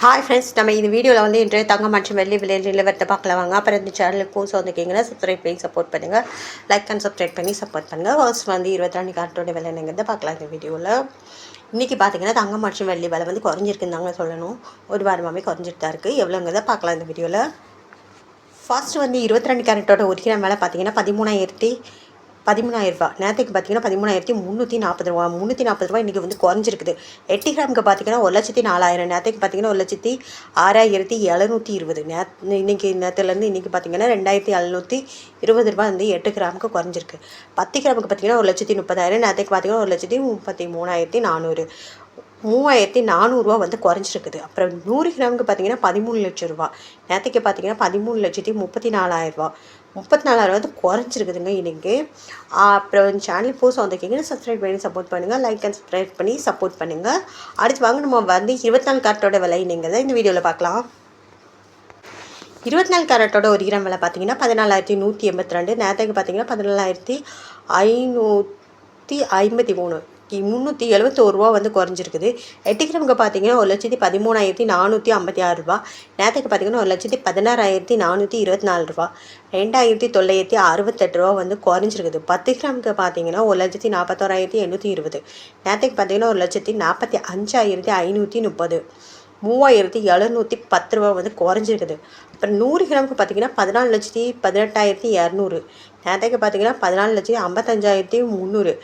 Hi friends, நம்ம இந்த வீடியோவில் வந்து இன்றைய தங்கம் மற்றும் வெள்ளி விலை நிலவரத்தை பார்க்கலாம் வாங்க. அப்புறம் இந்த சேனலுக்கு புதுசாக வந்துருக்கீங்கன்னா சப்ஸ்கிரைப் பண்ணி சப்போர்ட் பண்ணுங்கள். லைக் அண்ட் சப்ஸ்கிரைப் பண்ணி சப்போர்ட் பண்ணுங்கள். ஃபர்ஸ்ட் வந்து 22 கார்ட்டோட விலை என்னங்கிறத பார்க்கலாம் இந்த வீடியோவில். இன்றைக்கி பார்த்தீங்கன்னா தங்கம் மற்றும் வெள்ளி விலை வந்து குறைஞ்சிருக்குன்னு தாங்க சொல்லணும். ஒரு வாரமாகவே குறைஞ்சிட்டு தான் இருக்குது. எவ்வளோங்கிறத பார்க்கலாம் இந்த வீடியோவில். ஃபர்ஸ்ட் வந்து 22 கேரட்டோட ஒரு கிராம் விலை பார்த்தீங்கன்னா 13,000 ரூபா. நேற்றுக்கு பார்த்தீங்கன்னா 13,340 ரூபா. 340 ரூபா இன்றைக்கி வந்து குறைஞ்சிருக்குது. 8 கிராமுக்கு பார்த்தீங்கன்னா 1,04,000. நேற்றுக்கு பார்த்தீங்கன்னா 1,06,720. இன்றைக்கி நேற்றுலேருந்து இன்றைக்கி பார்த்தீங்கன்னா 2,720 ரூபா வந்து 8 கிராமுக்கு குறைஞ்சிருக்கு. 10 கிராமுக்கு பார்த்தீங்கன்னா 1,30,000. நேற்றுக்கு பார்த்தீங்கன்னா 1,33,400. 3,400 வந்து குறைஞ்சிருக்குது. அப்புறம் 100 கிராமுக்கு பார்த்தீங்கன்னா 13 லட்சம் ரூபா. நேற்றுக்கு பார்த்தீங்கன்னா 13,34,000 ரூபா. 34,000 வந்து குறைஞ்சிருக்குதுங்க இன்றைக்கி. அப்புறம் சேனல் புதுசாக வந்திருக்கீங்கன்னா சப்ஸ்கிரைப் பண்ணி சப்போர்ட் பண்ணுங்கள். லைக் அண்ட் சப்ஸ்கிரைப் பண்ணி சப்போர்ட் பண்ணுங்கள். அடுத்து வாங்க நம்ம வந்து 24 கேரட்டோட விலை நீங்கள் தான் இந்த வீடியோவில் பார்க்கலாம். 24 கேரட்டோட ஒரு கிராம் விலை பார்த்தீங்கன்னா 14,182. நேற்றுக்கு பார்த்தீங்கன்னா 14,553. 371 ரூபா வந்து குறைஞ்சிருக்குது. 8 கிராமுக்கு பார்த்தீங்கன்னா 1,13,456 ரூபா. நேற்றுக்கு பார்த்தீங்கன்னா 1,16,424 ரூபா. 2,968 ரூபா வந்து குறைஞ்சிருக்குது. 10 கிராமுக்கு பார்த்தீங்கன்னா 1,41,820. நேற்றுக்கு பார்த்தீங்கன்னா 1,45,530. 3,710 ரூபா வந்து குறைஞ்சிருக்குது. அப்புறம் 100 கிராமுக்கு பார்த்தீங்கன்னா 14,18,200. நேற்றுக்கு பார்த்தீங்கன்னா 14,55,300.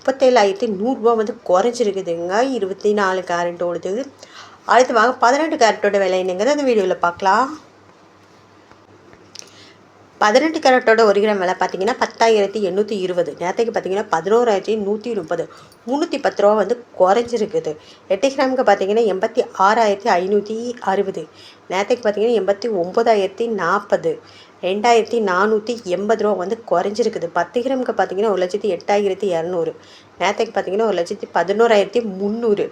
37,100 ரூபா வந்து குறைஞ்சிருக்குதுங்க 24 கேரட்டோடது. அடுத்து வாங்க 18 கேரட்டோட விலை என்னங்கிறது அந்த வீடியோவில் பார்க்கலாம். 18 கேரட்டோட ஒரு கிராம் விலை பார்த்தீங்கன்னா 10,820. நேற்றுக்கு பார்த்தீங்கன்னா 11,130. 310 ரூபா வந்து குறைஞ்சிருக்குது. 8 கிராமுக்கு பார்த்தீங்கன்னா 86,560. நேற்றுக்கு பார்த்தீங்கன்னா 89,040. 2,480 ரூபா வந்து குறைஞ்சிருக்குது. 10 கிராமுக்கு பார்த்தீங்கன்னா 1,08,200. நேற்றுக்கு பார்த்தீங்கன்னா 1,11,300.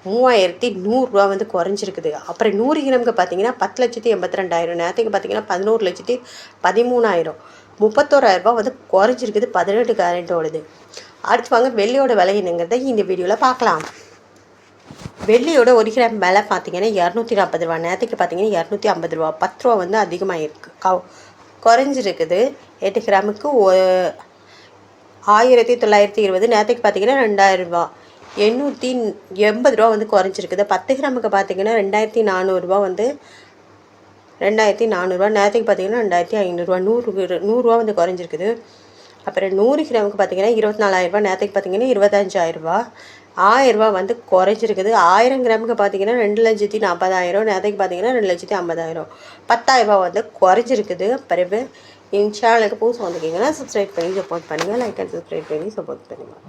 3,100 ரூபா வந்து குறைஞ்சிருக்குது. அப்புறம் 100 கிராமுக்கு பார்த்தீங்கன்னா 10,82,000. நேற்றுக்கு பார்த்தீங்கன்னா 11,13,000. 31,000 ரூபா வந்து குறைஞ்சிருக்குது 18 கேரட்டோடது. அடுத்து வாங்க வெள்ளியோட விலை என்னங்கிறத இந்த வீடியோவில் பார்க்கலாம். வெள்ளியோட ஒரு கிராம் விலை பார்த்தீங்கன்னா 240 ரூபா. நேற்றுக்கு பார்த்தீங்கன்னா 250 ரூபா. 10 ரூபா வந்து அதிகமாக இருக்குது, குறைஞ்சிருக்குது. 8 கிராமுக்கு 1,920. நேற்றுக்கு பார்த்தீங்கன்னா 2,000 ரூபா. 880 ரூபா வந்து குறைஞ்சிருக்குது. 10 கிராமுக்கு பார்த்தீங்கன்னா 2,400 ரூபா வந்து 2,400 ரூபா. நேற்றுக்கு பார்த்தீங்கன்னா 2,500 ரூபா. 100 ரூபா வந்து குறைஞ்சிருக்குது. அப்புறம் 100 கிராமுக்கு பார்த்தீங்கன்னா 24,000 ரூபா. நேற்றுக்கு பார்த்தீங்கன்னா 25,000 ரூபா. 1,000 ரூபா வந்து குறைஞ்சிருக்குது. 1000 கிராமுக்கு பார்த்தீங்கன்னா 2,40,000. நேற்றுக்கு பார்த்தீங்கன்னா 2,50,000. 10,000 ரூபா வந்து குறைஞ்சிருக்குது. பிறகு என் சேனலுக்கு புதுசாக வந்திருக்கீங்கன்னா சப்ஸ்கிரைப் பண்ணி சப்போர்ட் பண்ணுங்கள். லைக் அண்ட் சப்ஸ்கிரைப் பண்ணி சப்போர்ட் பண்ணுங்கள்.